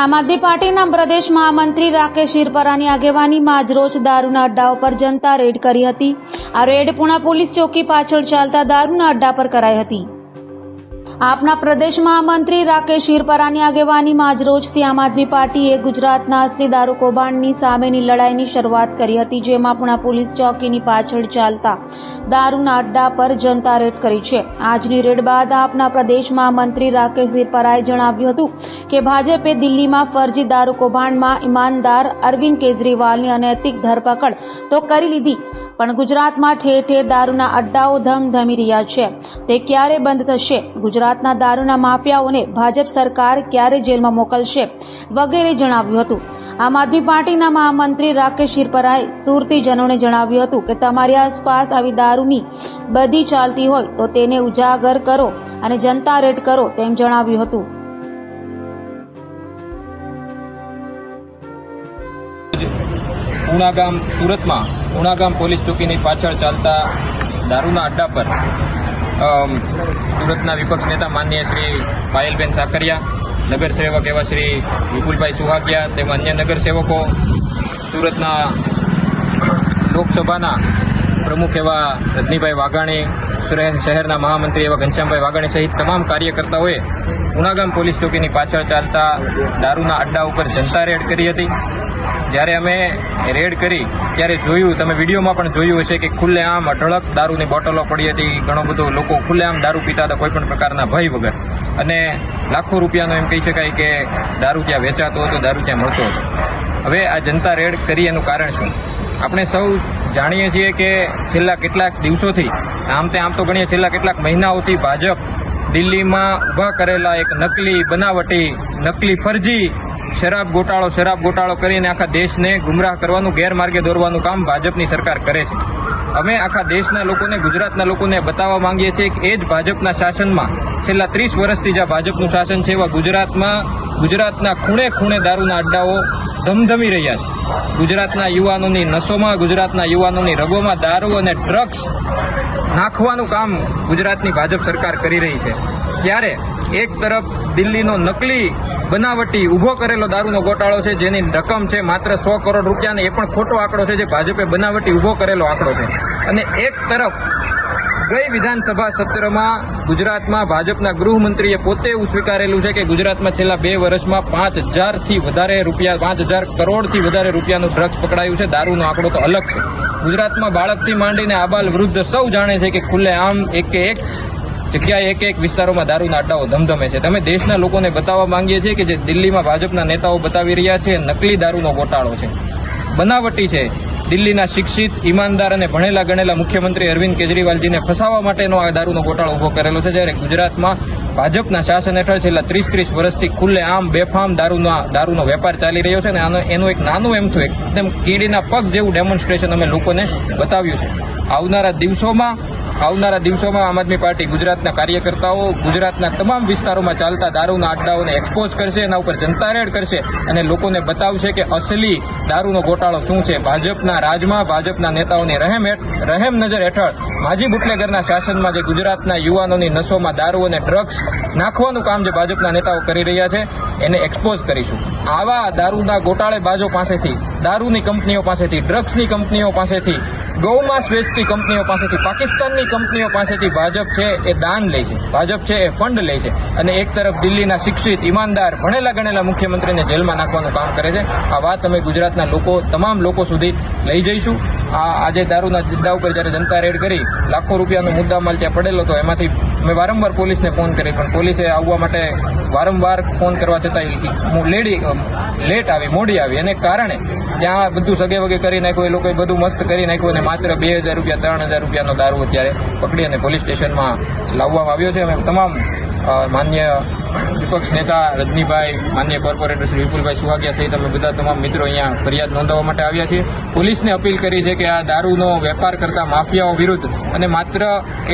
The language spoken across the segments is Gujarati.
આમ આદમી પાર્ટીના પ્રદેશ મહામંત્રી રાકેશ હિરપરાની આગેવાનીમાં આજરોજ દારૂના અડ્ડાઓ પર જનતા રેડ કરી હતી। આ રેડ પુણા પોલીસ ચોકી પાછળ ચાલતા દારૂના અડ્ડા પર કરાઈ હતી। આપના પ્રદેશ મહામંત્રી રાકેશ હિરપરાની આગેવાનીમાં આજરોજથી આમ આદમી પાર્ટીએ ગુજરાતના અસલી દારૂ કૌભાંડની સામેની લડાઈની શરૂઆત કરી હતી, જેમાં પુણા પોલીસ ચોકીની પાછળ ચાલતા દારૂના અડ્ડા પર જનતા રેડ કરી છે। આજની રેડ બાદ આપના પ્રદેશ મહામંત્રી રાકેશ હિરપરાએ જણાવ્યું હતું કે ભાજપે દિલ્હીમાં ફરજી દારૂ કૌભાંડમાં ઈમાનદાર અરવિંદ કેજરીવાલની અનૈતિક ધરપકડ તો કરી લીધી, પણ ગુજરાતમાં ઠેર ઠેર દારૂના અડ્ડાઓ ધમધમી રહ્યા છે। તે ક્યારે બંધ થશે? ગુજરાતના દારૂના માફિયાઓને ભાજપ સરકાર ક્યારે જેલમાં મોકલશે વગેરે જણાવ્યું હતું। આમ આદમી પાર્ટીના મહામંત્રી રાકેશ હિરપરાએ સુરતીજનોને જણાવ્યું હતું કે તમારી આસપાસ આવી દારૂની બધી ચાલતી હોય તો તેને ઉજાગર કરો અને જનતા રેડ કરો તેમ જણાવ્યું હતું। ઉણા ગામ સુરતમાં ઉણા ગામ પોલીસ ચોકીની પાછળ ચાલતા દારૂના અડ્ડા પર સુરતના વિપક્ષ નેતા માનનીય શ્રી પાયલબેન સાકરિયા, નગરસેવક એવા શ્રી વિપુલભાઈ સુહાગિયા તેમજ અન્ય નગરસેવકો, સુરતના લોકસભાના પ્રમુખ એવા રજનીભાઈ વાઘાણી, શહેરના મહામંત્રી એવા ઘનશ્યામભાઈ વાઘાણી સહિત તમામ કાર્યકર્તાઓએ ઉણા ગામ પોલીસ ચોકીની પાછળ ચાલતા દારૂના અડ્ડા ઉપર જનતા રેડ કરી હતી। જ્યારે અમે રેડ કરી ત્યારે જોયું, તમે વિડીયોમાં પણ જોયું હશે કે ખુલ્લેઆમ અઢળક દારૂની બોટલો પડી હતી। ઘણો બધો લોકો ખુલ્લેઆમ દારૂ પીતા હતા કોઈપણ પ્રકારના ભય વગર, અને લાખો રૂપિયાનો એમ કહી શકાય કે દારૂ ત્યાં વેચાતો હતો, દારૂ ત્યાં મળતો હતો। હવે આ જનતા રેડ કરી એનું કારણ શું? આપણે સૌ જાણીએ છીએ કે છેલ્લા કેટલાક દિવસોથી, આમ તો ગણીએ છેલ્લા કેટલાક મહિનાઓથી ભાજપ દિલ્હીમાં ઊભા કરેલા એક નકલી, બનાવટી, નકલી, ફરજી શરાબ ગોટાળો કરીને આખા દેશને ગુમરાહ કરવાનું, ગેરમાર્ગે દોરવાનું કામ ભાજપની સરકાર કરે છે। અમે આખા દેશના લોકોને, ગુજરાતના લોકોને બતાવવા માંગીએ છીએ કે એ જ ભાજપના શાસનમાં છેલ્લા 30 વર્ષથી જે ભાજપનું શાસન છે એવા ગુજરાતના ખૂણે ખૂણે દારૂના અડ્ડાઓ ધમધમી રહ્યા છે। ગુજરાતના યુવાનોની નસોમાં, ગુજરાતના યુવાનોની રગોમાં દારૂ અને ડ્રગ્સ નાખવાનું કામ ગુજરાતની ભાજપ સરકાર કરી રહી છે। ત્યારે એક તરફ દિલ્હીનો નકલી, બનાવટી ઊભો કરેલો દારૂનો ગોટાળો છે, જેની રકમ છે માત્ર 100 કરોડ રૂપિયાને, એ પણ ખોટો આંકડો છે જે ભાજપે બનાવટી ઊભો કરેલો આંકડો છે। અને એક તરફ ગઈ વિધાનસભા સત્રમાં ગુજરાતમાં ભાજપના ગૃહમંત્રીએ પોતે એવું સ્વીકારેલું છે કે ગુજરાતમાં છેલ્લા 2 વર્ષમાં 5,000 કરોડથી વધારે રૂપિયાનું ડ્રગ્સ પકડાયું છે। દારૂનો આંકડો તો અલગ છે। ગુજરાતમાં બાળકથી માંડીને આબાલ વૃદ્ધ સૌ જાણે છે કે ખુલ્લેઆમ એક જગ્યાએ એક વિસ્તારોમાં દારૂના અડ્ડાઓ ધમધમે છે। તમે દેશના લોકોને બતાવવા માંગીએ છીએ કે જે દિલ્હીમાં ભાજપના નેતાઓ બતાવી રહ્યા છે નકલી દારૂનો ગોટાળો છે, બનાવટી છે। દિલ્હીના શિક્ષિત, ઈમાનદાર અને ભણેલા ગણેલા મુખ્યમંત્રી અરવિંદ કેજરીવાલજીને ફસાવવા માટેનો આ દારૂનો ગોટાળો ઉભો કરેલો છે। જ્યારે ગુજરાતમાં ભાજપના શાસન હેઠળ છેલ્લા 30 વર્ષથી ખુલ્લેઆમ બેફામ દારૂનો વેપાર ચાલી રહ્યો છે, અને એનું એક નાનું એમથું એકદમ કીડીના પગ જેવું ડેમોન્સ્ટ્રેશન અમે લોકોને બતાવ્યું છે। આવનારા દિવસોમાં આમ આદમી પાર્ટી ગુજરાતના કાર્યકર્તાઓ ગુજરાતના તમામ વિસ્તારોમાં ચાલતા દારૂના અડ્ડાઓને એક્સપોઝ કરશે, એના ઉપર જનતા રેડ કરશે અને લોકોને બતાવશે કે અસલી દારૂનો ગોટાળો શું છે। ભાજપના રાજમાં, ભાજપના નેતાઓની રહેમ નજર હેઠળ માજી બુટલેગરના શાસનમાં જે ગુજરાતના યુવાનોની નસોમાં દારૂ અને ડ્રગ્સ નાખવાનું કામ જે ભાજપના નેતાઓ કરી રહ્યા છે એને એક્સપોઝ કરીશું। આવા દારૂના ગોટાળેબાજો પાસેથી, દારૂની કંપનીઓ પાસેથી, ડ્રગ્સની કંપનીઓ પાસેથી, ગૌમાંસ વેચતી કંપનીઓ પાસેથી, પાકિસ્તાનની કંપનીઓ પાસેથી ભાજપ છે એ દાન લે છે, ભાજપ છે એ ફંડ લે છે, અને એક તરફ દિલ્હીના શિક્ષિત, ઈમાનદાર, ભણેલા ગણેલા મુખ્યમંત્રીને જેલમાં નાખવાનું કામ કરે છે। આ વાત અમે ગુજરાતના તમામ લોકો સુધી લઈ જઈશું। આજે દારૂના અડ્ડા ઉપર જ્યારે જનતા રેડ કરી, લાખો રૂપિયાનો મુદ્દામાલ ત્યાં પડેલો હતો, એમાંથી મેં વારંવાર પોલીસને ફોન કરી, પણ પોલીસે આવવા માટે વારંવાર ફોન કરવા છતાં લેટ આવી, મોડી આવી, એને કારણે ત્યાં બધું સગે વગે કરી નાખ્યું, એ લોકોએ બધું મસ્ત કરી નાખ્યું, અને માત્ર 2,000 રૂપિયા, 3,000 રૂપિયાનો દારૂ અત્યારે પકડી અને પોલીસ સ્ટેશનમાં લાવવામાં આવ્યો છે। અમે તમામ માન્ય વિપક્ષ નેતા રજનીભાઈ, માન્ય કોર્પોરેટર શ્રી વિપુલભાઈ સુહાગિયા સહિત અમે બધા તમામ મિત્રો અહીંયા ફરિયાદ નોંધાવવા માટે આવ્યા છીએ। પોલીસને અપીલ કરી છે કે આ દારૂનો વેપાર કરતા માફિયાઓ વિરુદ્ધ, અને માત્ર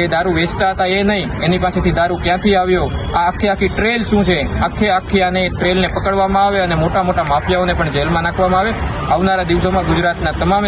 એ દારૂ વેચતા હતા એ નહીં, એની પાસેથી દારૂ ક્યાંથી આવ્યો, આ આખી ટ્રેલ શું છે, આખી આને ટ્રેલને પકડવામાં આવે અને મોટા માફિયાઓને પણ જેલમાં નાખવામાં આવે। આવનારા દિવસોમાં ગુજરાતના તમામે